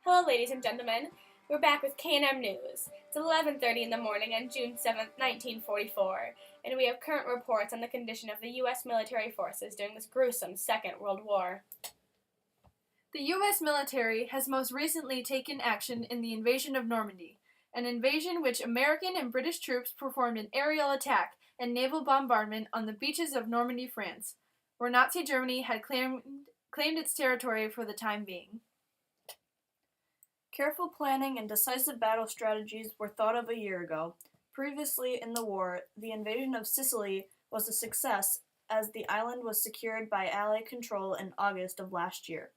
Hello, ladies and gentlemen. We're back with K&M News. It's 11:30 in the morning on June 7th, 1944, and we have current reports on the condition of the U.S. military forces during this gruesome Second World War. The U.S. military has most recently taken action in the invasion of Normandy, an invasion which American and British troops performed an aerial attack and naval bombardment on the beaches of Normandy, France, where Nazi Germany had claimed its territory for the time being. Careful planning and decisive battle strategies were thought of a year ago. Previously in the war, the invasion of Sicily was a success as the island was secured by Allied control in August of last year.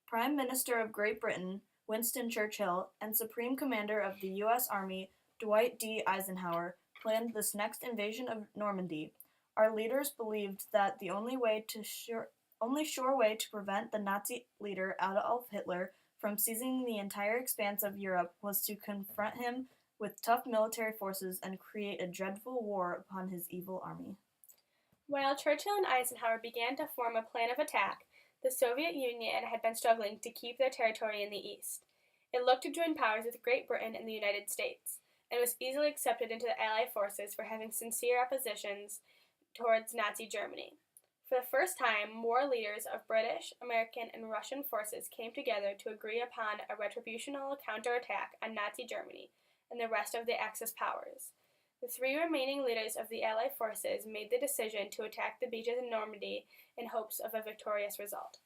Prime Minister of Great Britain, Winston Churchill, and Supreme Commander of the U.S. Army, Dwight D. Eisenhower, planned this next invasion of Normandy. Our leaders believed that the only sure way to prevent the Nazi leader Adolf Hitler from seizing the entire expanse of Europe was to confront him with tough military forces and create a dreadful war upon his evil army. While Churchill and Eisenhower began to form a plan of attack, the Soviet Union had been struggling to keep their territory in the east. It looked to join powers with Great Britain and the United States, and was easily accepted into the Allied forces for having sincere oppositions towards Nazi Germany. For the first time, more leaders of British, American, and Russian forces came together to agree upon a retributional counterattack on Nazi Germany and the rest of the Axis powers. The three remaining leaders of the Allied forces made the decision to attack the beaches in Normandy in hopes of a victorious result.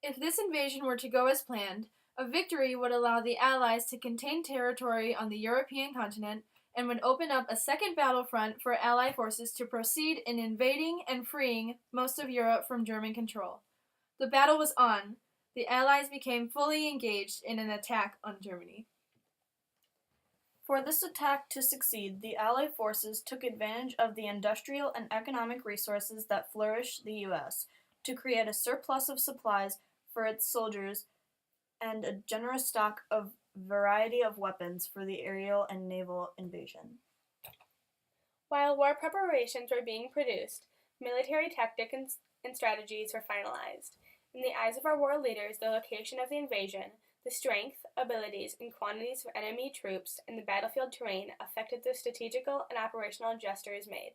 If this invasion were to go as planned, a victory would allow the Allies to contain territory on the European continent and would open up a second battlefront for Allied forces to proceed in invading and freeing most of Europe from German control. The battle was on. The Allies became fully engaged in an attack on Germany. For this attack to succeed, the Allied forces took advantage of the industrial and economic resources that flourished the U.S. to create a surplus of supplies for its soldiers and a generous stock of variety of weapons for the aerial and naval invasion. While war preparations were being produced, military tactics and strategies were finalized. In the eyes of our war leaders, the location of the invasion, the strength, abilities, and quantities of enemy troops, and the battlefield terrain affected the strategical and operational gestures made.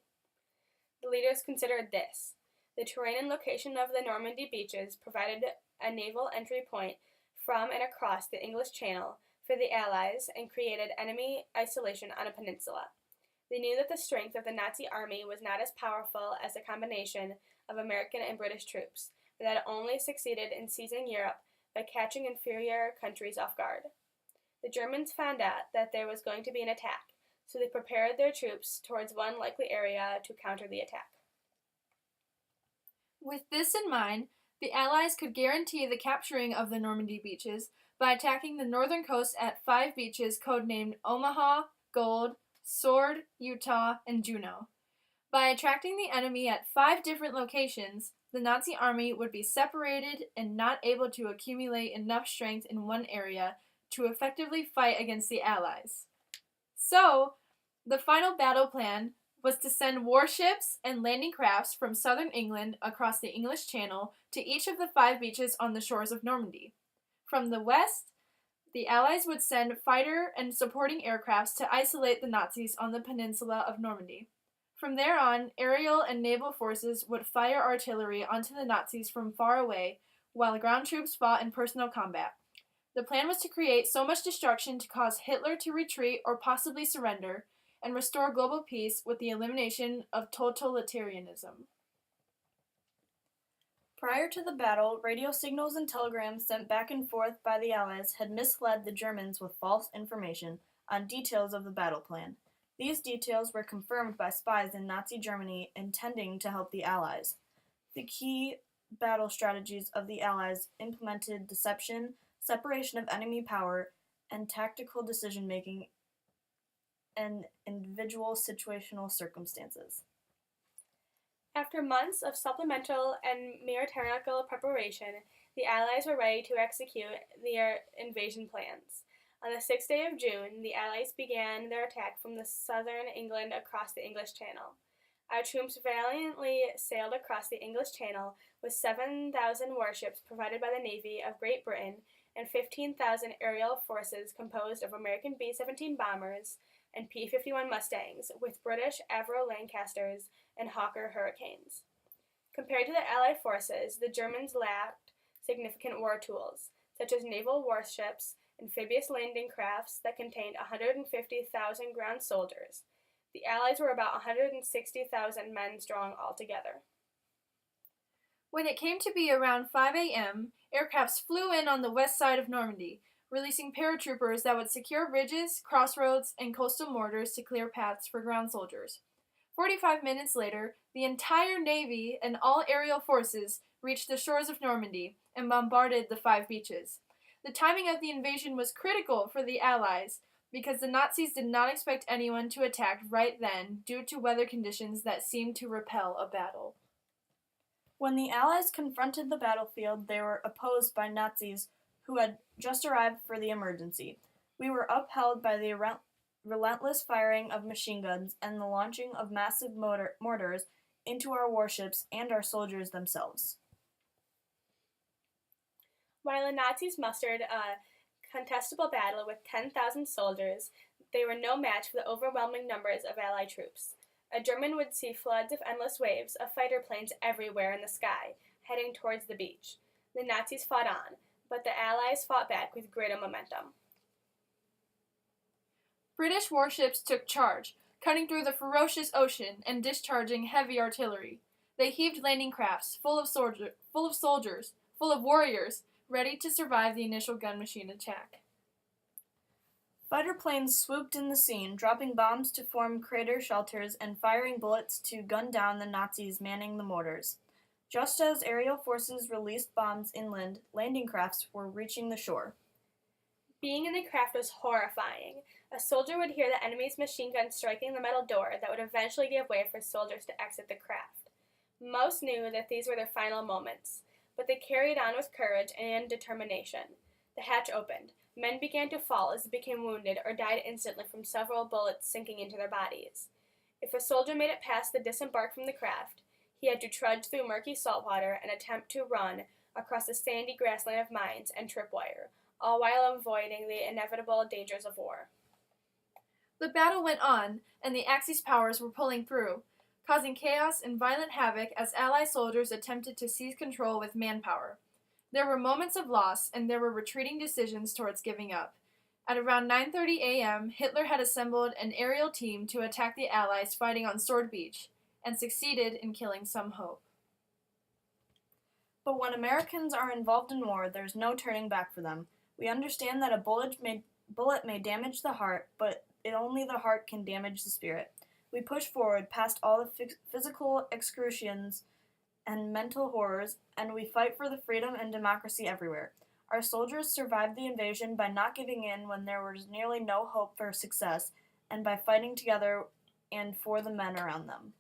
The leaders considered this: the terrain and location of the Normandy beaches provided a naval entry point from and across the English Channel for the Allies and created enemy isolation on a peninsula. They knew that the strength of the Nazi army was not as powerful as a combination of American and British troops, but that it only succeeded in seizing Europe by catching inferior countries off guard. The Germans found out that there was going to be an attack, so they prepared their troops towards one likely area to counter the attack. With this in mind, the Allies could guarantee the capturing of the Normandy beaches by attacking the northern coast at 5 beaches codenamed Omaha, Gold, Sword, Utah, and Juno. By attracting the enemy at 5 different locations, the Nazi army would be separated and not able to accumulate enough strength in one area to effectively fight against the Allies. So, the final battle plan was to send warships and landing crafts from southern England across the English Channel to each of the 5 beaches on the shores of Normandy. From the west, the Allies would send fighter and supporting aircrafts to isolate the Nazis on the peninsula of Normandy. From there on, aerial and naval forces would fire artillery onto the Nazis from far away, while ground troops fought in personal combat. The plan was to create so much destruction to cause Hitler to retreat or possibly surrender, and restore global peace with the elimination of totalitarianism. Prior to the battle, radio signals and telegrams sent back and forth by the Allies had misled the Germans with false information on details of the battle plan. These details were confirmed by spies in Nazi Germany intending to help the Allies. The key battle strategies of the Allies implemented deception, separation of enemy power, and tactical decision-making and individual situational circumstances. After months of supplemental and maritimical preparation, the Allies were ready to execute their invasion plans. On the 6th day of June, the Allies began their attack from the southern England across the English Channel. Our troops valiantly sailed across the English Channel with 7,000 warships provided by the Navy of Great Britain and 15,000 aerial forces composed of American B-17 bombers and P-51 Mustangs, with British Avro Lancasters and Hawker Hurricanes. Compared to the Allied forces, the Germans lacked significant war tools, such as naval warships, amphibious landing crafts that contained 150,000 ground soldiers. The Allies were about 160,000 men strong altogether. When it came to be around 5 a.m., aircrafts flew in on the west side of Normandy, releasing paratroopers that would secure ridges, crossroads, and coastal mortars to clear paths for ground soldiers. 45 minutes later, the entire Navy and all aerial forces reached the shores of Normandy and bombarded the 5 beaches. The timing of the invasion was critical for the Allies because the Nazis did not expect anyone to attack right then due to weather conditions that seemed to repel a battle. When the Allies confronted the battlefield, they were opposed by Nazis who had just arrived for the emergency. We were upheld by the relentless firing of machine guns and the launching of massive mortars into our warships and our soldiers themselves. While the Nazis mustered a contestable battle with 10,000 soldiers, they were no match for the overwhelming numbers of Allied troops. A German would see floods of endless waves of fighter planes everywhere in the sky, heading towards the beach. The Nazis fought on, but the Allies fought back with greater momentum. British warships took charge, cutting through the ferocious ocean and discharging heavy artillery. They heaved landing crafts full of soldiers, full of warriors, ready to survive the initial gun machine attack. Fighter planes swooped in the scene, dropping bombs to form crater shelters and firing bullets to gun down the Nazis manning the mortars. Just as aerial forces released bombs inland, landing crafts were reaching the shore. Being in the craft was horrifying. A soldier would hear the enemy's machine gun striking the metal door that would eventually give way for soldiers to exit the craft. Most knew that these were their final moments, but they carried on with courage and determination. The hatch opened. Men began to fall as they became wounded or died instantly from several bullets sinking into their bodies. If a soldier made it past the disembark from the craft, he had to trudge through murky salt water and attempt to run across the sandy grassland of mines and tripwire, all while avoiding the inevitable dangers of war. The battle went on, and the Axis powers were pulling through, causing chaos and violent havoc as Allied soldiers attempted to seize control with manpower. There were moments of loss, and there were retreating decisions towards giving up. At around 9:30 a.m., Hitler had assembled an aerial team to attack the Allies fighting on Sword Beach, and succeeded in killing some hope. But when Americans are involved in war, there's no turning back for them. We understand that a bullet may damage the heart, but only the heart can damage the spirit. We push forward past all the physical excruciations and mental horrors, and we fight for the freedom and democracy everywhere. Our soldiers survived the invasion by not giving in when there was nearly no hope for success, and by fighting together and for the men around them.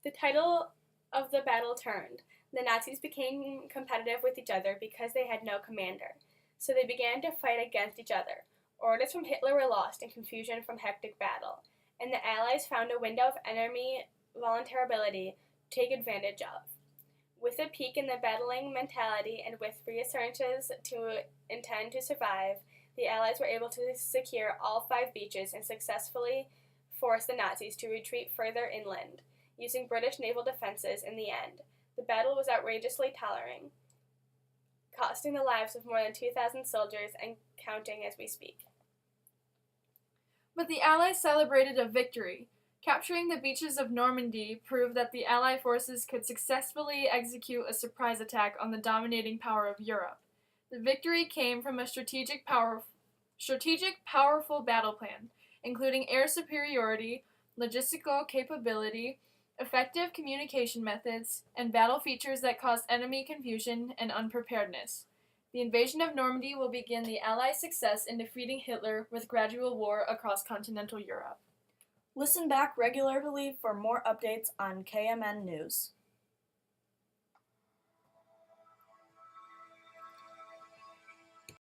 The title of the battle turned. The Nazis became competitive with each other because they had no commander, so they began to fight against each other. Orders from Hitler were lost in confusion from hectic battle, and the Allies found a window of enemy vulnerability to take advantage of. With a peak in the battling mentality and with reassurances to intend to survive, the Allies were able to secure all 5 beaches and successfully force the Nazis to retreat further inland, using British naval defenses in the end. The battle was outrageously tiring, costing the lives of more than 2,000 soldiers and counting as we speak. But the Allies celebrated a victory. Capturing the beaches of Normandy proved that the Allied forces could successfully execute a surprise attack on the dominating power of Europe. The victory came from a strategic, powerful battle plan, including air superiority, logistical capability, effective communication methods, and battle features that caused enemy confusion and unpreparedness. The invasion of Normandy will begin the Allies' success in defeating Hitler with gradual war across continental Europe. Listen back regularly for more updates on KMN News.